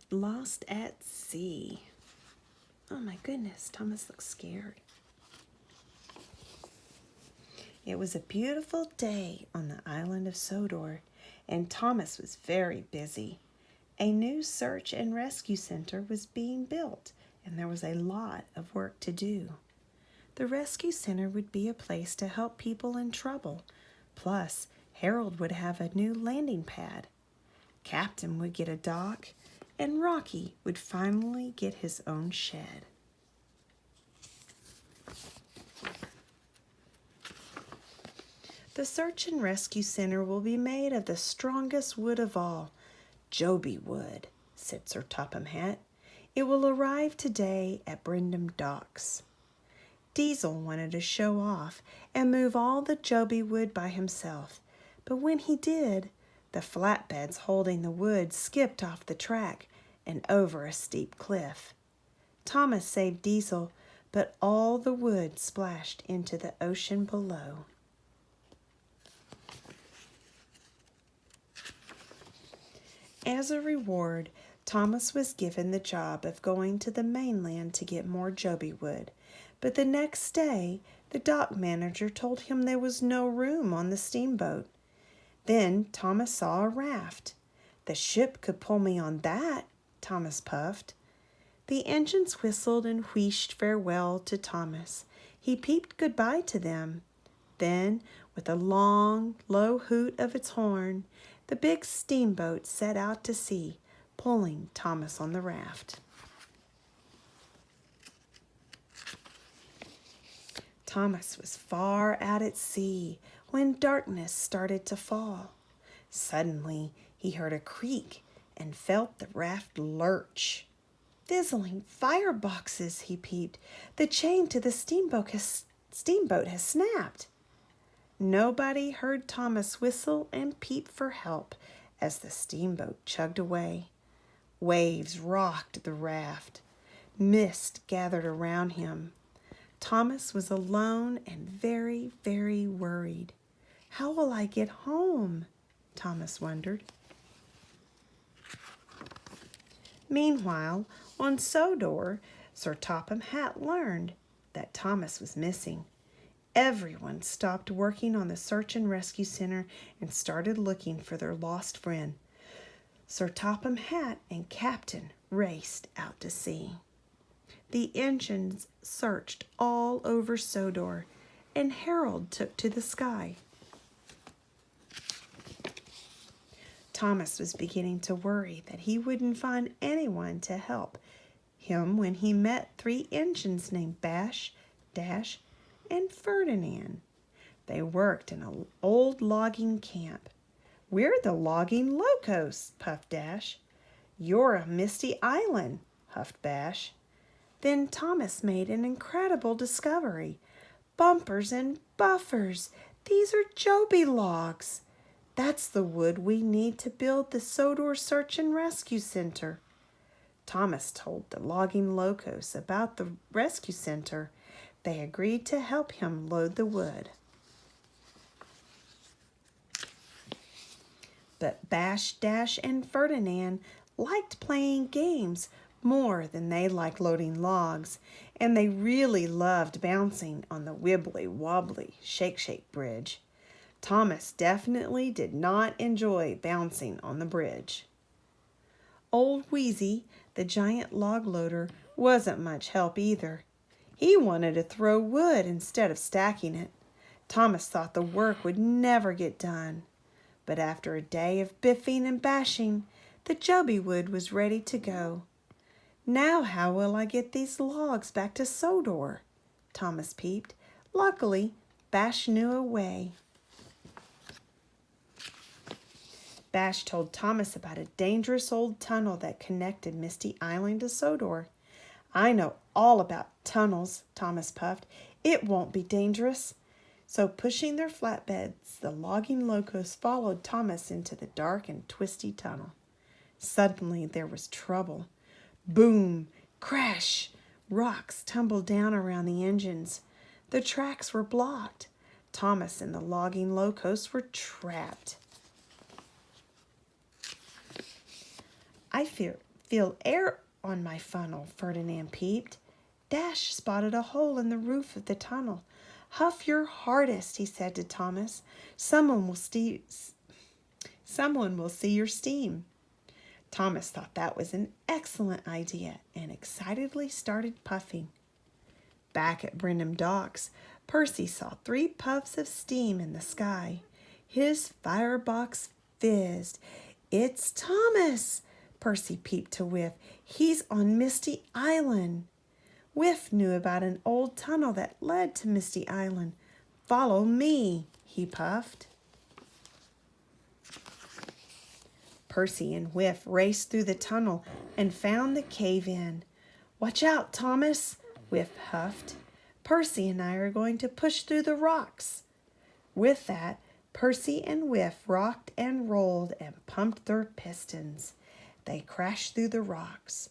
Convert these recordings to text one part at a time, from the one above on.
Lost at sea. Oh my goodness, Thomas looks scared. It was a beautiful day on the island of Sodor, and Thomas was very busy. A new search and rescue center was being built, and there was a lot of work to do. The rescue center would be a place to help people in trouble. Plus, Harold would have a new landing pad. Captain would get a dock, and Rocky would finally get his own shed. The Search and Rescue Center will be made of the strongest wood of all, Joby wood, said Sir Topham Hatt. It will arrive today at Brendam Docks. Diesel wanted to show off and move all the Joby wood by himself, but when he did, the flatbeds holding the wood skipped off the track and over a steep cliff. Thomas saved Diesel, but all the wood splashed into the ocean below. As a reward, Thomas was given the job of going to the mainland to get more Joby wood, but the next day the dock manager told him there was no room on the steamboat. Then Thomas saw a raft. The ship could pull me on that, Thomas puffed. The engines whistled and wheeshed farewell to Thomas. He peeped goodbye to them. Then, with a long, low hoot of its horn, the big steamboat set out to sea, pulling Thomas on the raft. Thomas was far out at sea when darkness started to fall. Suddenly, he heard a creak and felt the raft lurch. Fizzling fireboxes, he peeped. The chain to the steamboat has snapped. Nobody heard Thomas whistle and peep for help as the steamboat chugged away. Waves rocked the raft. Mist gathered around him. Thomas was alone and very, very worried. How will I get home? Thomas wondered. Meanwhile, on Sodor, Sir Topham Hatt learned that Thomas was missing. Everyone stopped working on the Search and Rescue Center and started looking for their lost friend. Sir Topham Hatt and Captain raced out to sea. The engines searched all over Sodor, and Harold took to the sky. Thomas was beginning to worry that he wouldn't find anyone to help him when he met 3 engines named Bash, Dash, and Ferdinand. They worked in an old logging camp. "We're the logging locos," puffed Dash. "You're a misty island," huffed Bash. Then Thomas made an incredible discovery. "Bumpers and buffers! These are Joby logs. That's the wood we need to build the Sodor Search and Rescue Center." Thomas told the logging locos about the rescue center. They agreed to help him load the wood. But Bash, Dash, and Ferdinand liked playing games more than they liked loading logs, and they really loved bouncing on the wibbly-wobbly shake-shake bridge. Thomas definitely did not enjoy bouncing on the bridge. Old Wheezy, the giant log loader, wasn't much help either. He wanted to throw wood instead of stacking it. Thomas thought the work would never get done. But after a day of biffing and bashing, the Joby wood was ready to go. "Now how will I get these logs back to Sodor?" Thomas peeped. Luckily, Bash knew a way. Bash told Thomas about a dangerous old tunnel that connected Misty Island to Sodor. "I know all about tunnels," Thomas puffed. "It won't be dangerous." So pushing their flatbeds, the logging locos followed Thomas into the dark and twisty tunnel. Suddenly there was trouble. Boom! Crash! Rocks tumbled down around the engines. The tracks were blocked. Thomas and the logging locos were trapped. I feel air on my funnel," Ferdinand peeped. Dash spotted a hole in the roof of the tunnel. "Huff your hardest," he said to Thomas. Someone will see your steam." Thomas thought that was an excellent idea and excitedly started puffing. Back at Brindham Docks, Percy saw 3 puffs of steam in the sky. His firebox fizzed. "It's Thomas!" Percy peeped to Whiff. "He's on Misty Island." Whiff knew about an old tunnel that led to Misty Island. "Follow me," he puffed. Percy and Whiff raced through the tunnel and found the cave-in. "Watch out, Thomas," Whiff huffed. "Percy and I are going to push through the rocks." With that, Percy and Whiff rocked and rolled and pumped their pistons. They crashed through the rocks.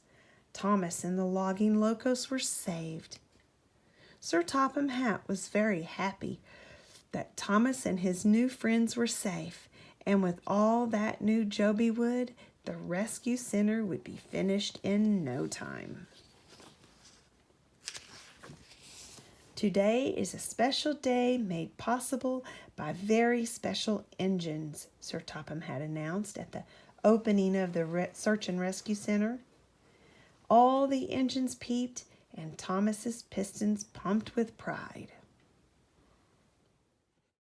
Thomas and the logging locos were saved. Sir Topham Hatt was very happy that Thomas and his new friends were safe, and with all that new Joby wood, the rescue center would be finished in no time. "Today is a special day made possible by very special engines," Sir Topham Hatt announced at the opening of the Search and Rescue Center. All the engines peeped, and Thomas's pistons pumped with pride.